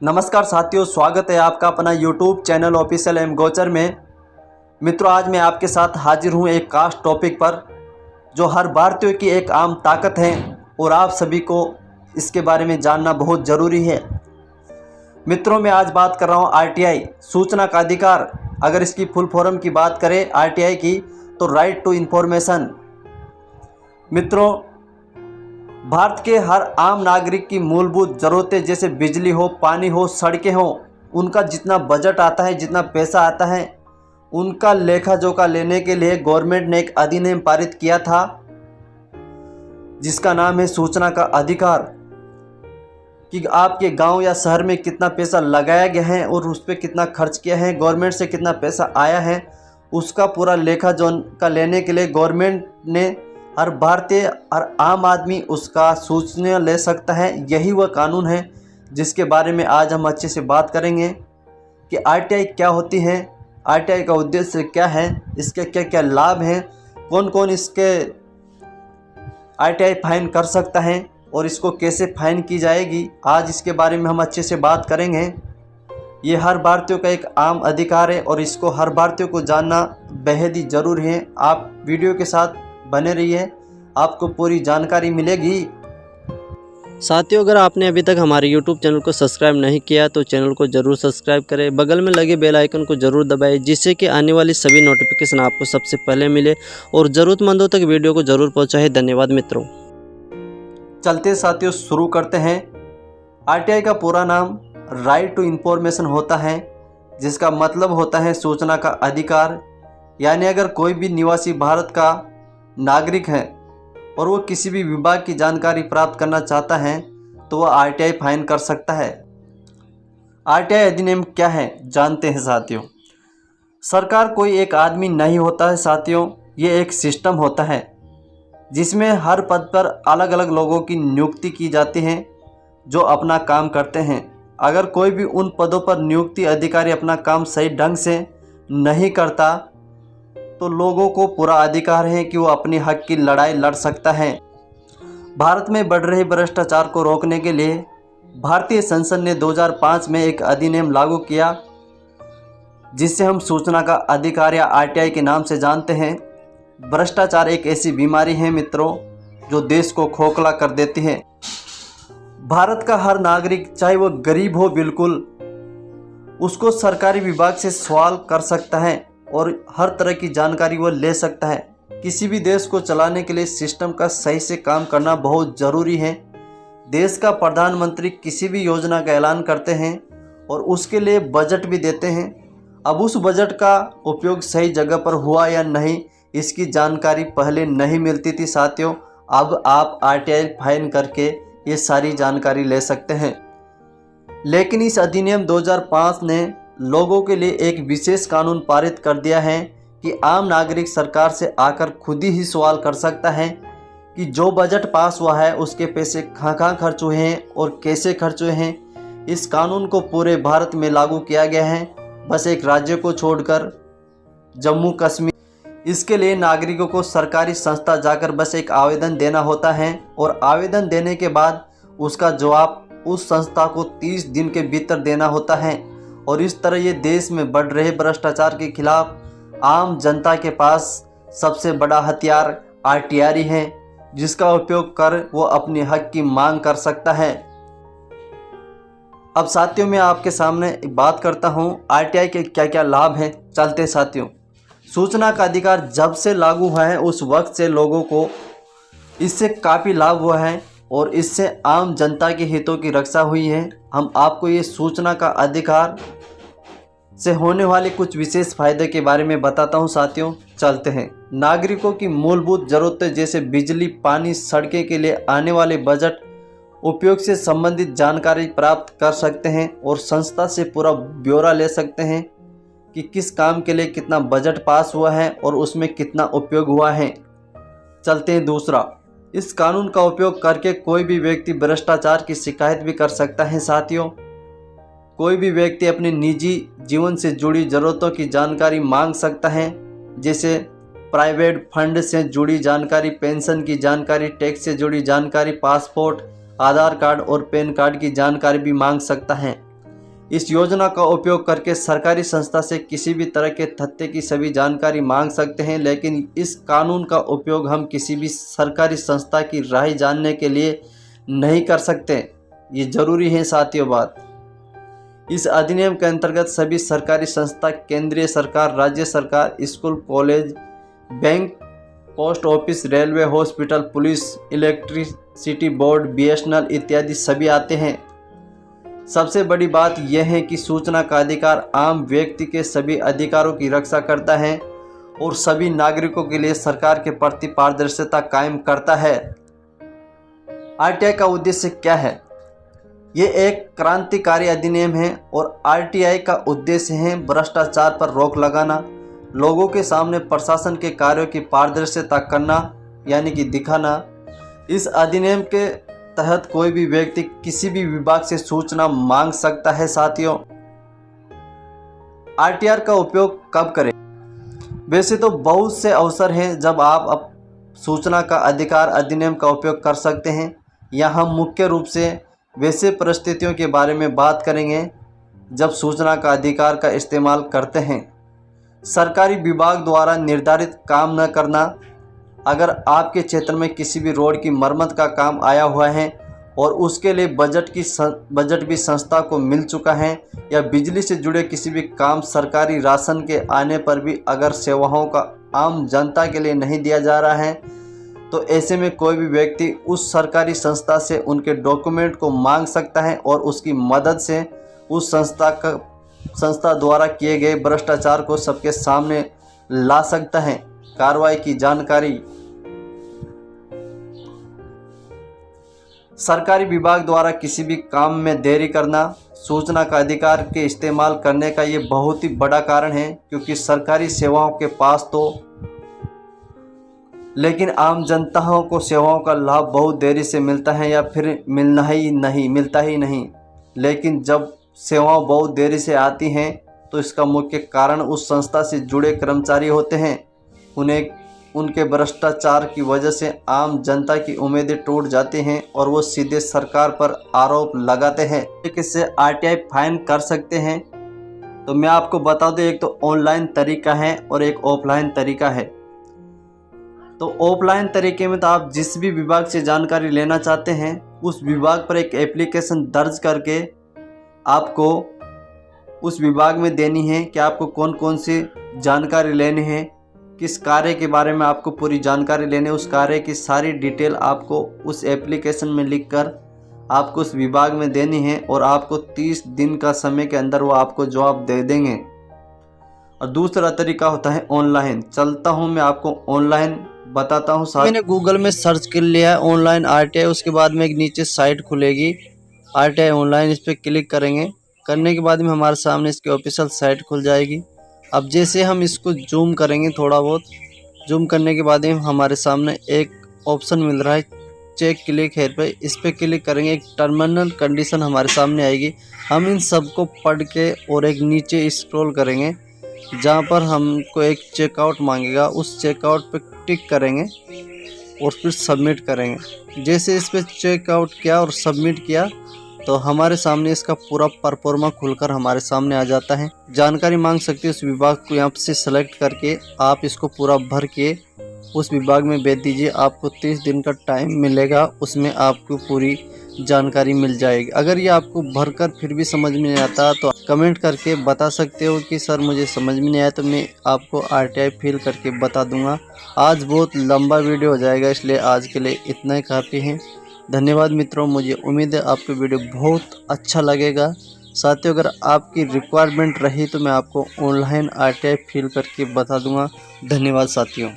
नमस्कार साथियों, स्वागत है आपका अपना YouTube चैनल ऑफिशियल एम गोचर में। मित्रों, आज मैं आपके साथ हाजिर हूँ एक खास टॉपिक पर जो हर भारतीय की एक आम ताकत है और आप सभी को इसके बारे में जानना बहुत ज़रूरी है। मित्रों, मैं आज बात कर रहा हूँ RTI सूचना का अधिकार। अगर इसकी फुल फॉर्म की बात करें RTI की तो राइट टू इन्फॉर्मेशन। मित्रों, भारत के हर आम नागरिक की मूलभूत ज़रूरतें जैसे बिजली हो, पानी हो, सड़कें हो, उनका जितना बजट आता है, जितना पैसा आता है, उनका लेखा जोखा लेने के लिए गवर्नमेंट ने एक अधिनियम पारित किया था जिसका नाम है सूचना का अधिकार। कि आपके गांव या शहर में कितना पैसा लगाया गया है और उस पर कितना खर्च किया है, गवर्नमेंट से कितना पैसा आया है, उसका पूरा लेखा जोखा लेने के लिए गवर्नमेंट ने हर भारतीय, हर आम आदमी उसका सूचना ले सकता है। यही वह कानून है जिसके बारे में आज हम अच्छे से बात करेंगे कि RTI क्या होती है, RTI का उद्देश्य क्या है, इसके क्या क्या लाभ हैं, कौन कौन इसके RTI फाइन कर सकता है और इसको कैसे फाइन की जाएगी। आज इसके बारे में हम अच्छे से बात करेंगे। ये हर भारतीय का एक आम अधिकार है और इसको हर भारतीय को जानना बेहद ही ज़रूरी है। आप वीडियो के साथ बने रहिए, आपको पूरी जानकारी मिलेगी। साथियों, अगर आपने अभी तक हमारे YouTube चैनल को सब्सक्राइब नहीं किया तो चैनल को ज़रूर सब्सक्राइब करें, बगल में लगे बेल आइकन को ज़रूर दबाएं जिससे कि आने वाली सभी नोटिफिकेशन आपको सबसे पहले मिले और ज़रूरतमंदों तक वीडियो को ज़रूर पहुंचाए। धन्यवाद मित्रों। चलते साथियों शुरू करते हैं। RTI का पूरा नाम राइट टू इन्फॉर्मेशन होता है, जिसका मतलब होता है सूचना का अधिकार। यानी अगर कोई भी निवासी भारत का नागरिक है और वो किसी भी विभाग की जानकारी प्राप्त करना चाहता है तो वह RTI फाइन कर सकता है। RTI अधिनियम क्या है जानते हैं साथियों। सरकार कोई एक आदमी नहीं होता है साथियों, ये एक सिस्टम होता है जिसमें हर पद पर अलग अलग लोगों की नियुक्ति की जाती है जो अपना काम करते हैं। अगर कोई भी उन पदों पर नियुक्ति अधिकारी अपना काम सही ढंग से नहीं करता तो लोगों को पूरा अधिकार है कि वो अपने हक की लड़ाई लड़ सकता है। भारत में बढ़ रहे भ्रष्टाचार को रोकने के लिए भारतीय संसद ने 2005 में एक अधिनियम लागू किया जिससे हम सूचना का अधिकार या RTI के नाम से जानते हैं। भ्रष्टाचार एक ऐसी बीमारी है मित्रों जो देश को खोखला कर देती है। भारत का हर नागरिक, चाहे वो गरीब हो बिल्कुल, उसको सरकारी विभाग से सवाल कर सकता है और हर तरह की जानकारी वो ले सकता है। किसी भी देश को चलाने के लिए सिस्टम का सही से काम करना बहुत ज़रूरी है। देश का प्रधानमंत्री किसी भी योजना का ऐलान करते हैं और उसके लिए बजट भी देते हैं। अब उस बजट का उपयोग सही जगह पर हुआ या नहीं, इसकी जानकारी पहले नहीं मिलती थी साथियों। अब आप RTI फाइन करके ये सारी जानकारी ले सकते हैं। लेकिन इस अधिनियम 2005 ने लोगों के लिए एक विशेष कानून पारित कर दिया है कि आम नागरिक सरकार से आकर खुद ही सवाल कर सकता है कि जो बजट पास हुआ है उसके पैसे कहाँ खर्च हुए हैं और कैसे खर्च हुए हैं। इस कानून को पूरे भारत में लागू किया गया है, बस एक राज्य को छोड़कर, जम्मू कश्मीर। इसके लिए नागरिकों को सरकारी संस्था जाकर बस एक आवेदन देना होता है और आवेदन देने के बाद उसका जवाब उस संस्था को 30 दिन के भीतर देना होता है। और इस तरह ये देश में बढ़ रहे भ्रष्टाचार के खिलाफ आम जनता के पास सबसे बड़ा हथियार RTI है, जिसका उपयोग कर वो अपने हक की मांग कर सकता है। अब साथियों मैं आपके सामने बात करता हूँ RTI के क्या क्या लाभ हैं। चलते साथियों, सूचना का अधिकार जब से लागू हुआ है उस वक्त से लोगों को इससे काफ़ी लाभ हुआ है और इससे आम जनता के हितों की रक्षा हुई है। हम आपको ये सूचना का अधिकार से होने वाले कुछ विशेष फायदे के बारे में बताता हूँ साथियों। चलते हैं। नागरिकों की मूलभूत ज़रूरतें जैसे बिजली, पानी, सड़कें के लिए आने वाले बजट उपयोग से संबंधित जानकारी प्राप्त कर सकते हैं और संस्था से पूरा ब्यौरा ले सकते हैं कि किस काम के लिए कितना बजट पास हुआ है और उसमें कितना उपयोग हुआ है। चलते हैं दूसरा, इस कानून का उपयोग करके कोई भी व्यक्ति भ्रष्टाचार की शिकायत भी कर सकता है साथियों। कोई भी व्यक्ति अपने निजी जीवन से जुड़ी ज़रूरतों की जानकारी मांग सकता है, जैसे प्राइवेट फंड से जुड़ी जानकारी, पेंशन की जानकारी, टैक्स से जुड़ी जानकारी, पासपोर्ट, आधार कार्ड और पैन कार्ड की जानकारी भी मांग सकता है। इस योजना का उपयोग करके सरकारी संस्था से किसी भी तरह के तथ्य की सभी जानकारी मांग सकते हैं, लेकिन इस कानून का उपयोग हम किसी भी सरकारी संस्था की राय जानने के लिए नहीं कर सकते। ये ज़रूरी है साथियों बात। इस अधिनियम के अंतर्गत सभी सरकारी संस्था केंद्रीय सरकार, राज्य सरकार, school, college, bank, post office, railway, hospital, police, electricity board, BSNL इत्यादि सभी आते हैं। सबसे बड़ी बात यह है कि सूचना का अधिकार आम व्यक्ति के सभी अधिकारों की रक्षा करता है और सभी नागरिकों के लिए सरकार के प्रति पारदर्शिता कायम करता है। RTI का उद्देश्य क्या है? ये एक क्रांतिकारी अधिनियम है और RTI का उद्देश्य है भ्रष्टाचार पर रोक लगाना, लोगों के सामने प्रशासन के कार्यों की पारदर्शिता करना यानी कि दिखाना। इस अधिनियम के तहत कोई भी व्यक्ति किसी भी विभाग से सूचना मांग सकता है। साथियों, RTI का उपयोग कब करें? वैसे तो बहुत से अवसर हैं जब आप सूचना का अधिकार अधिनियम का उपयोग कर सकते हैं। यहाँ हम मुख्य रूप से वैसे परिस्थितियों के बारे में बात करेंगे जब सूचना का अधिकार का इस्तेमाल करते हैं। सरकारी विभाग द्वारा निर्धारित काम न करना, अगर आपके क्षेत्र में किसी भी रोड की मरम्मत का काम आया हुआ है और उसके लिए बजट भी संस्था को मिल चुका है, या बिजली से जुड़े किसी भी काम, सरकारी राशन के आने पर भी अगर सेवाओं का आम जनता के लिए नहीं दिया जा रहा है, तो ऐसे में कोई भी व्यक्ति उस सरकारी संस्था से उनके डॉक्यूमेंट को मांग सकता है और उसकी मदद से उस संस्था द्वारा किए गए भ्रष्टाचार को सबके सामने ला सकता है। कार्रवाई की जानकारी सरकारी विभाग द्वारा किसी भी काम में देरी करना सूचना का अधिकार के इस्तेमाल करने का ये बहुत ही बड़ा कारण है, क्योंकि सरकारी सेवाओं के पास तो लेकिन आम जनताओं को सेवाओं का लाभ बहुत देरी से मिलता है या फिर मिलता ही नहीं। लेकिन जब सेवाएं बहुत देरी से आती हैं तो इसका मुख्य कारण उस संस्था से जुड़े कर्मचारी होते हैं। उनके भ्रष्टाचार की वजह से आम जनता की उम्मीदें टूट जाती हैं और वो सीधे सरकार पर आरोप लगाते हैं। इससे RTI फाइन कर सकते हैं। तो मैं आपको बता दूं, एक तो ऑनलाइन तरीका है और एक ऑफलाइन तरीका है। तो ऑफलाइन तरीके में तो आप जिस भी विभाग से जानकारी लेना चाहते हैं उस विभाग पर एक एप्लीकेशन दर्ज करके आपको उस विभाग में देनी है कि आपको कौन कौन सी जानकारी लेनी है, किस कार्य के बारे में आपको पूरी जानकारी लेनी है। उस कार्य की सारी डिटेल आपको उस एप्लीकेशन में लिखकर आपको उस विभाग में देनी है और आपको 30 दिन का समय के अंदर वो आपको जवाब दे देंगे। और दूसरा तरीका होता है ऑनलाइन। चलता हूँ मैं आपको ऑनलाइन बताता हूँ। मैंने गूगल में सर्च कर लिया है ऑनलाइन RTI, उसके बाद में एक नीचे साइट खुलेगी RTI ऑनलाइन, इस पर क्लिक करेंगे। करने के बाद में हमारे सामने इसकी ऑफिशियल साइट खुल जाएगी। अब जैसे हम इसको जूम करेंगे, थोड़ा बहुत जूम करने के बाद में हमारे सामने एक ऑप्शन मिल रहा है चेक क्लिक हेयर पे, इस पर क्लिक करेंगे। एक टर्मिनल कंडीशन हमारे सामने आएगी। हम इन सबको पढ़ के और एक नीचे स्क्रॉल करेंगे जहाँ पर हमको एक चेकआउट मांगेगा, उस चेकआउट पे टिक करेंगे और फिर सबमिट करेंगे। जैसे इस पर चेकआउट किया और सबमिट किया तो हमारे सामने इसका पूरा परफॉर्मा खुलकर हमारे सामने आ जाता है। जानकारी मांग सकते हैं उस विभाग को यहाँ से सेलेक्ट करके आप इसको पूरा भर के उस विभाग में भेज दीजिए। आपको 30 दिन का टाइम मिलेगा, उसमें आपको पूरी जानकारी मिल जाएगी। अगर ये आपको भरकर फिर भी समझ में नहीं आता तो कमेंट करके बता सकते हो कि सर मुझे समझ में नहीं आया, तो मैं आपको RTI फिल करके बता दूंगा। आज बहुत लंबा वीडियो हो जाएगा, इसलिए आज के लिए इतना ही काफ़ी है। धन्यवाद मित्रों, मुझे उम्मीद है आपको वीडियो बहुत अच्छा लगेगा। साथियों, अगर आपकी रिक्वायरमेंट रही तो मैं आपको ऑनलाइन RTI फिल करके बता दूंगा। धन्यवाद साथियों।